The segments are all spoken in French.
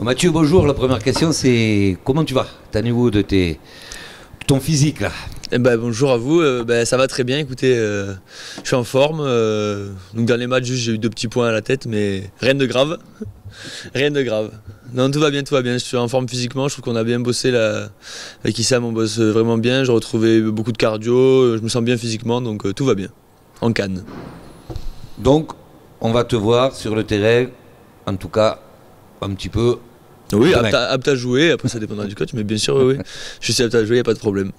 Mathieu, bonjour. La première question, c'est comment tu vas? T'as niveau de ton physique là? Eh ben, bonjour à vous, ça va très bien, écoutez, je suis en forme, donc dans les matchs juste j'ai eu 2 petits points à la tête mais rien de grave, rien de grave. Non, tout va bien, je suis en forme physiquement, je trouve qu'on a bien bossé là, avec Issam on bosse vraiment bien, j'ai retrouvé beaucoup de cardio, je me sens bien physiquement donc tout va bien, en Cannes. Donc, on va te voir sur le terrain, en tout cas, un petit peu. Oui, apte à jouer, après ça dépendra du coach, mais bien sûr, oui, je suis apte à jouer, il n'y a pas de problème.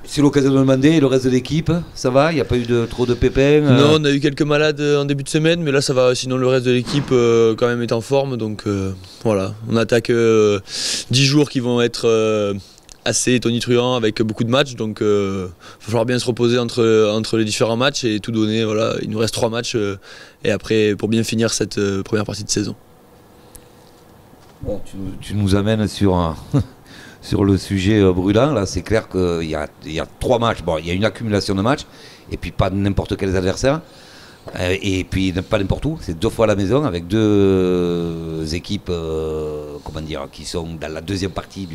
C'est l'occasion de me demander, le reste de l'équipe, ça va? Il n'y a pas eu trop de pépins? Non, on a eu quelques malades en début de semaine, mais là ça va, sinon le reste de l'équipe quand même est en forme, donc voilà. On attaque 10 jours qui vont être assez tonitruants avec beaucoup de matchs, donc il va falloir bien se reposer entre les différents matchs et tout donner. Voilà. Il nous reste 3 matchs et après pour bien finir cette première partie de saison. Bon, tu nous amènes sur sur le sujet brûlant. Là, c'est clair qu'il y a 3 matchs. Bon, il y a une accumulation de matchs, et puis pas n'importe quels adversaires, et puis pas n'importe où. C'est 2 fois à la maison avec 2 équipes, comment dire, qui sont dans la deuxième partie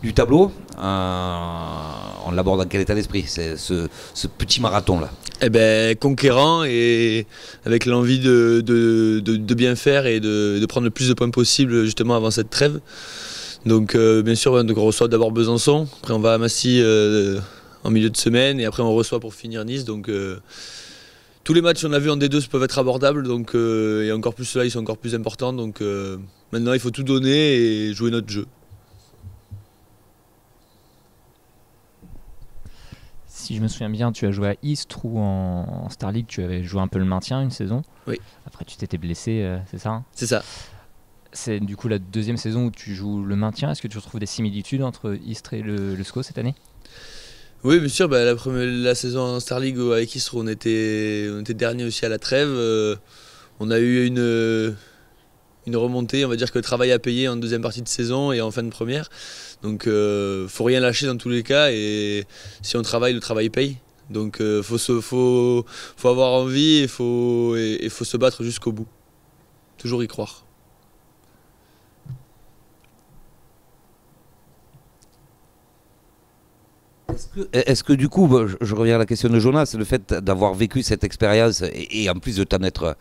du tableau. On l'aborde dans quel état d'esprit, ce petit marathon là? Eh ben, conquérant et avec l'envie de bien faire et de prendre le plus de points possible justement avant cette trêve. Donc bien sûr, on reçoit d'abord Besançon, après on va à Massy en milieu de semaine et après on reçoit pour finir Nice. Donc tous les matchs qu'on a vus en D2 peuvent être abordables, donc, et encore plus ceux-là ils sont encore plus importants. Donc maintenant il faut tout donner et jouer notre jeu. Si je me souviens bien, tu as joué à Istres ou en Star League, tu avais joué un peu le maintien une saison. Oui. Après tu t'étais blessé, c'est ça, hein? C'est ça. C'est du coup la deuxième saison où tu joues le maintien. Est-ce que tu retrouves des similitudes entre Istres et le SCO cette année? Oui, bien sûr. La saison en Star League avec Istres, on était dernier aussi à la trêve. On a eu une remontée, on va dire que le travail a payé en deuxième partie de saison et en fin de première. Donc faut rien lâcher dans tous les cas, et si on travaille, le travail paye. Donc faut avoir envie et faut se battre jusqu'au bout. Toujours y croire. Est-ce que du coup, je reviens à la question de Jonas, le fait d'avoir vécu cette expérience et en plus de t'en être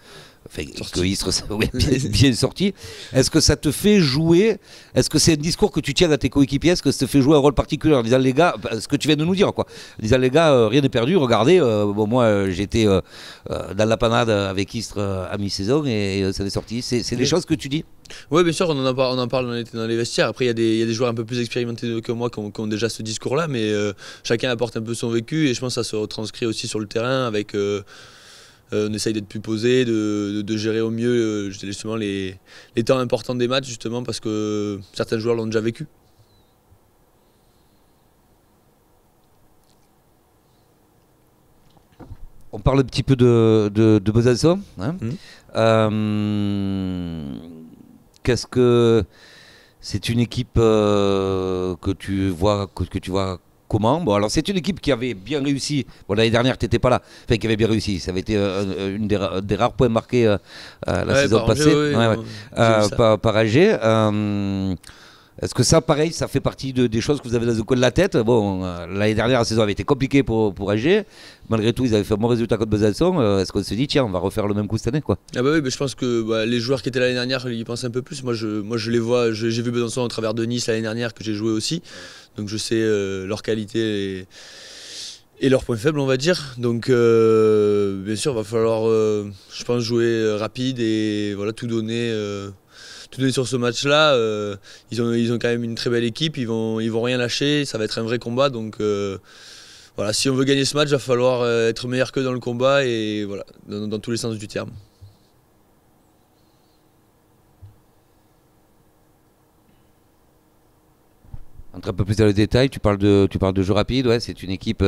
que Istres, ouais, bien sorti, est-ce que ça te fait jouer? Est-ce que c'est un discours que tu tiens à tes coéquipiers? Est-ce que ça te fait jouer un rôle particulier en disant les gars, ce que tu viens de nous dire, quoi, en disant les gars, rien n'est perdu, regardez, bon, moi j'étais dans la panade avec Istres à mi-saison et ça est sorti. C'est des choses que tu dis? Oui, bien sûr, on en parle dans les vestiaires. Après, il y a des joueurs un peu plus expérimentés que moi qui ont déjà ce discours-là, mais chacun apporte un peu son vécu et je pense que ça se retranscrit aussi sur le terrain avec. On essaye d'être plus posé, de gérer au mieux justement les temps importants des matchs, justement parce que certains joueurs l'ont déjà vécu. On parle un petit peu de Besançon, hein. Qu'est-ce que c'est une équipe que tu vois comment? Bon, alors c'est une équipe qui avait bien réussi. Bon, l'année dernière, tu n'étais pas là. Enfin, qui avait bien réussi. Ça avait été une des rares points marqués la saison passée, par Alger. Est-ce que ça, pareil, ça fait partie des choses que vous avez dans le coin de la tête? Bon, l'année dernière, la saison avait été compliquée pour Alger. Malgré tout, ils avaient fait un bon résultat contre Besançon. Est-ce qu'on se dit, tiens, on va refaire le même coup cette année, quoi? Ah bah oui, je pense que les joueurs qui étaient l'année dernière, ils y pensent un peu plus. Moi, je les vois. J'ai vu Besançon au travers de Nice l'année dernière que j'ai joué aussi. Donc je sais leur qualité et leurs points faibles, on va dire. Donc bien sûr, il va falloir, je pense, jouer rapide et voilà, tout donner sur ce match-là. Ils ont quand même une très belle équipe, ils vont rien lâcher, ça va être un vrai combat. Donc voilà, si on veut gagner ce match, il va falloir être meilleur que dans le combat et voilà, dans tous les sens du terme. Entre un peu plus dans le détail, tu parles de jeu rapide, ouais, c'est une équipe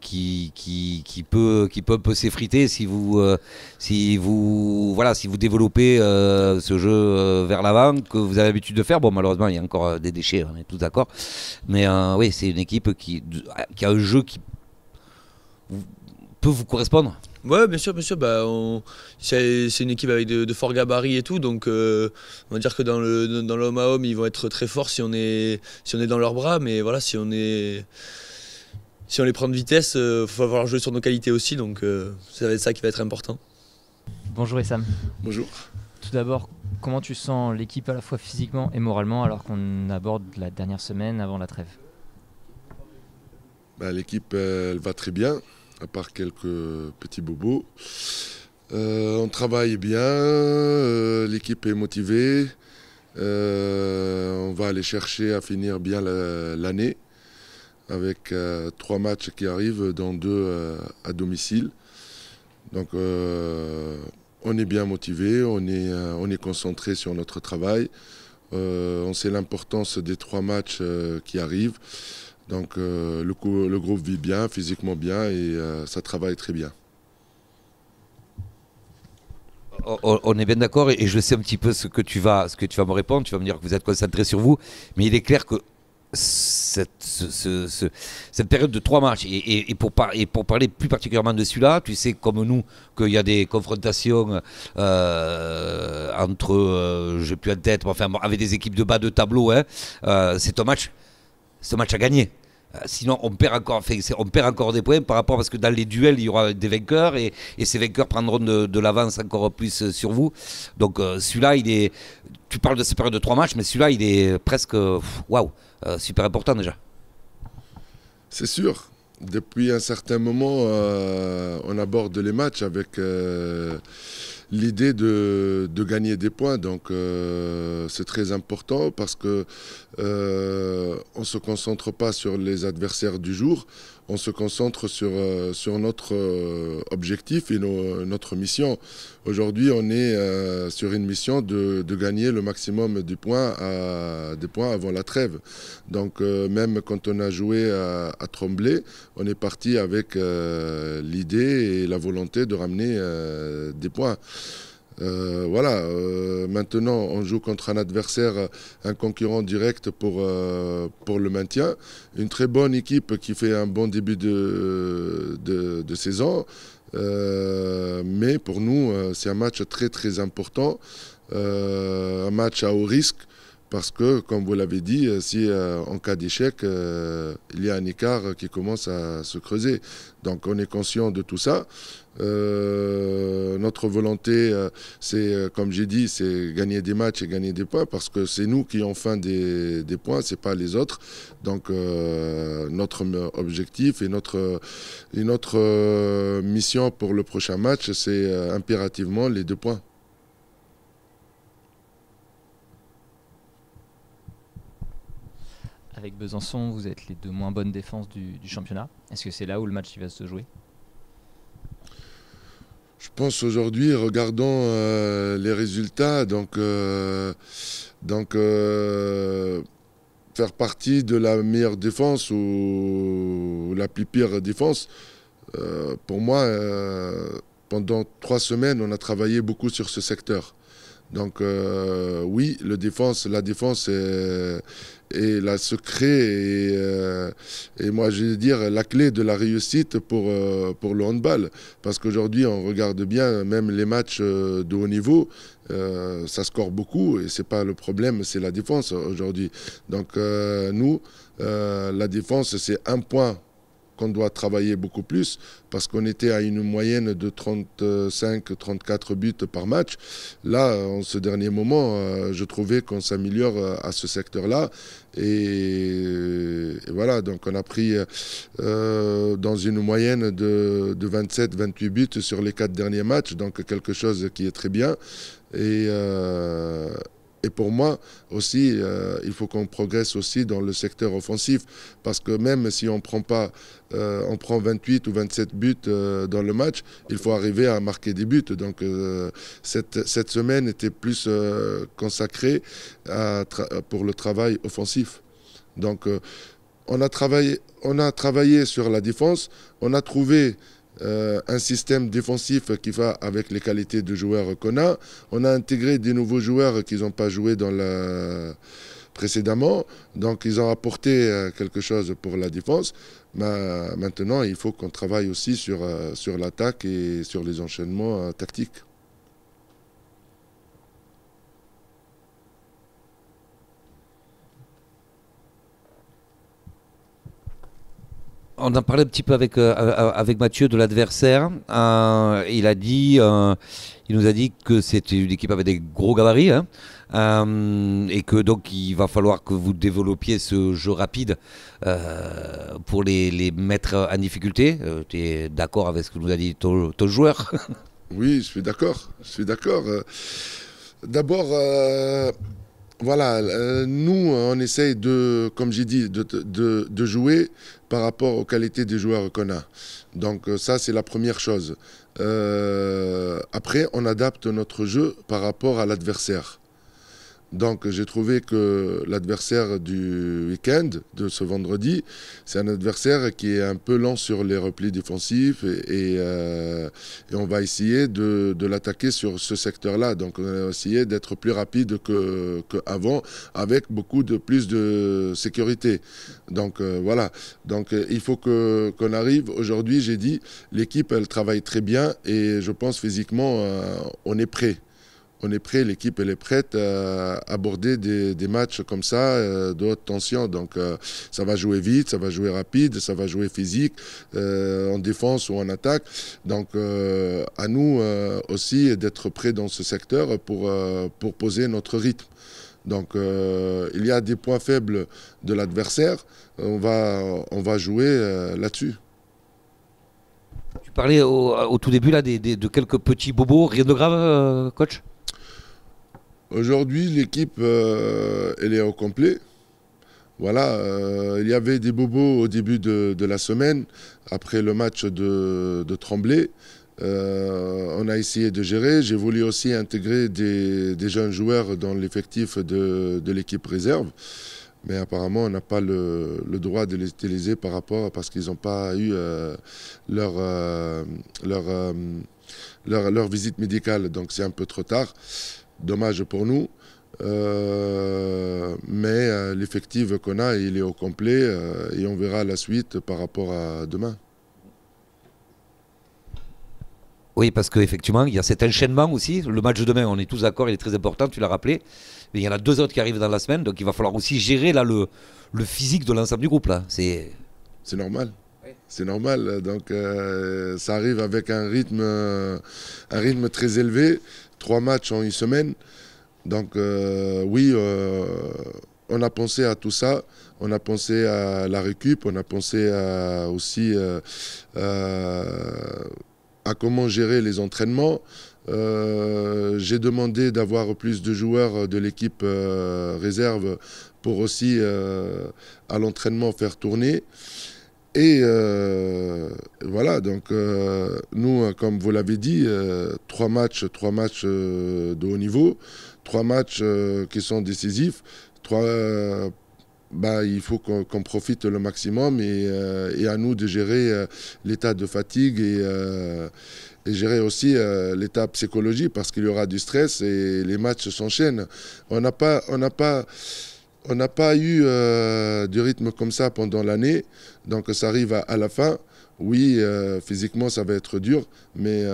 qui peut un peu s'effriter si vous développez ce jeu vers l'avant que vous avez l'habitude de faire. Bon, malheureusement, il y a encore des déchets, on est tous d'accord. Mais oui, c'est une équipe qui a un jeu qui peut vous correspondre? Ouais, bien sûr, bien sûr. Bah, c'est une équipe avec de forts gabarits et tout, donc on va dire que dans l'homme à homme, ils vont être très forts si on est dans leurs bras, mais voilà, si on les prend de vitesse, il va falloir jouer sur nos qualités aussi, donc ça va être ça qui va être important. Bonjour Essam. Bonjour. Tout d'abord, comment tu sens l'équipe à la fois physiquement et moralement alors qu'on aborde la dernière semaine avant la trêve? L'équipe elle va très bien, à part quelques petits bobos. On travaille bien, l'équipe est motivée. On va aller chercher à finir bien l'année avec 3 matchs qui arrivent, dont 2 à domicile. Donc on est bien motivé, on est concentré sur notre travail. On sait l'importance des 3 matchs qui arrivent. Donc le groupe vit bien, physiquement bien et ça travaille très bien. On est bien d'accord et je sais un petit peu ce que tu vas me répondre. Tu vas me dire que vous êtes concentré sur vous, mais il est clair que cette période de 3 matchs et pour parler plus particulièrement de celui-là, tu sais comme nous qu'il y a des confrontations entre, j'ai plus en tête, enfin avec des équipes de bas de tableau, hein, c'est un match à gagner. Sinon, on perd encore des points par rapport parce que dans les duels, il y aura des vainqueurs et ces vainqueurs prendront de l'avance encore plus sur vous. Donc celui-là, tu parles de cette période de 3 matchs, mais celui-là, il est presque super important déjà. C'est sûr. Depuis un certain moment, on aborde les matchs avec l'idée de gagner des points. Donc c'est très important parce que on ne se concentre pas sur les adversaires du jour, on se concentre sur notre objectif et notre mission. Aujourd'hui, on est sur une mission de gagner le maximum des points avant la trêve. Donc même quand on a joué à Tremblay, on est parti avec l'idée et la volonté de ramener des points. Maintenant on joue contre un adversaire, un concurrent direct pour le maintien. Une très bonne équipe qui fait un bon début de saison. Mais pour nous, c'est un match très très important, un match à haut risque. Parce que, comme vous l'avez dit, si en cas d'échec, il y a un écart qui commence à se creuser. Donc on est conscient de tout ça. Notre volonté, c'est, comme j'ai dit, c'est gagner des matchs et gagner des points parce que c'est nous qui avons faim des points, c'est pas les autres. Donc notre objectif et notre mission pour le prochain match, c'est impérativement les 2 points. Avec Besançon, vous êtes les 2 moins bonnes défenses du championnat. Est-ce que c'est là où le match va se jouer? Je pense aujourd'hui, regardons les résultats, faire partie de la meilleure défense ou la plus pire défense. Pour moi, pendant 3 semaines, on a travaillé beaucoup sur ce secteur. Donc oui, la défense est la secret et moi je vais dire la clé de la réussite pour le handball. Parce qu'aujourd'hui on regarde bien, même les matchs de haut niveau, ça score beaucoup et c'est pas le problème, c'est la défense aujourd'hui. Donc nous, la défense c'est un point qu'on doit travailler beaucoup plus parce qu'on était à une moyenne de 35-34 buts par match. Là, en ce dernier moment, je trouvais qu'on s'améliore à ce secteur-là. Et voilà, donc on a pris dans une moyenne de 27-28 buts sur les 4 derniers matchs, donc quelque chose qui est très bien. Et pour moi aussi, il faut qu'on progresse aussi dans le secteur offensif parce que même si on prend 28 ou 27 buts dans le match, il faut arriver à marquer des buts. Donc cette semaine était plus consacrée pour le travail offensif. Donc on a travaillé sur la défense, on a trouvé un système défensif qui va avec les qualités de joueurs qu'on a. On a intégré des nouveaux joueurs qui n'ont pas joué précédemment. Donc ils ont apporté quelque chose pour la défense. Mais maintenant, il faut qu'on travaille aussi sur l'attaque et sur les enchaînements tactiques. On en parlait un petit peu avec Mathieu de l'adversaire. Il nous a dit que c'était une équipe avec des gros gabarits, hein, et que donc il va falloir que vous développiez ce jeu rapide pour les mettre en difficulté. Tu es d'accord avec ce que nous a dit ton joueur? Oui, je suis d'accord. Je suis d'accord. D'abord, voilà, nous, on essaye de, comme j'ai dit, de jouer par rapport aux qualités des joueurs qu'on a. Donc ça, c'est la première chose. Après, on adapte notre jeu par rapport à l'adversaire. Donc j'ai trouvé que l'adversaire du week-end, de ce vendredi, c'est un adversaire qui est un peu lent sur les replis défensifs et on va essayer de l'attaquer sur ce secteur-là. Donc on va essayer d'être plus rapide qu'avant avec plus de sécurité. Donc voilà. Donc il faut qu'on arrive. Aujourd'hui, j'ai dit, l'équipe, elle travaille très bien et je pense physiquement, on est prêt. On est prêt, l'équipe elle est prête à aborder des matchs comme ça, de haute tension. Donc ça va jouer vite, ça va jouer rapide, ça va jouer physique, en défense ou en attaque. Donc à nous aussi d'être prêts dans ce secteur pour poser notre rythme. Donc il y a des points faibles de l'adversaire, on va jouer là-dessus. Tu parlais au tout début là, de quelques petits bobos, rien de grave, coach? Aujourd'hui, l'équipe, elle est au complet. Voilà, il y avait des bobos au début de la semaine, après le match de Tremblay. On a essayé de gérer. J'ai voulu aussi intégrer des jeunes joueurs dans l'effectif de l'équipe réserve. Mais apparemment, on n'a pas le droit de les utiliser parce qu'ils n'ont pas eu leur visite médicale. Donc c'est un peu trop tard. Dommage pour nous, mais l'effectif qu'on a, il est au complet et on verra la suite par rapport à demain. Oui, parce qu'effectivement, il y a cet enchaînement aussi. Le match de demain, on est tous d'accord, il est très important, tu l'as rappelé. Mais il y en a 2 autres qui arrivent dans la semaine, donc il va falloir aussi gérer là, le physique de l'ensemble du groupe. C'est normal. Oui. C'est normal. Donc ça arrive avec un rythme très élevé. 3 matchs en une semaine. Donc oui, on a pensé à tout ça. On a pensé à la récup, on a pensé aussi à comment gérer les entraînements. J'ai demandé d'avoir plus de joueurs de l'équipe réserve pour aussi à l'entraînement faire tourner. Et voilà, donc nous, comme vous l'avez dit, 3 matchs de haut niveau, 3 matchs qui sont décisifs, il faut qu'on profite le maximum et à nous de gérer l'état de fatigue et gérer aussi l'état psychologique parce qu'il y aura du stress et les matchs s'enchaînent. On n'a pas eu du rythme comme ça pendant l'année, donc ça arrive à la fin. Oui, physiquement ça va être dur, mais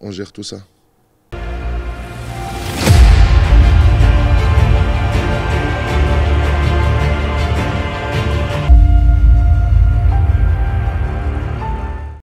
on gère tout ça.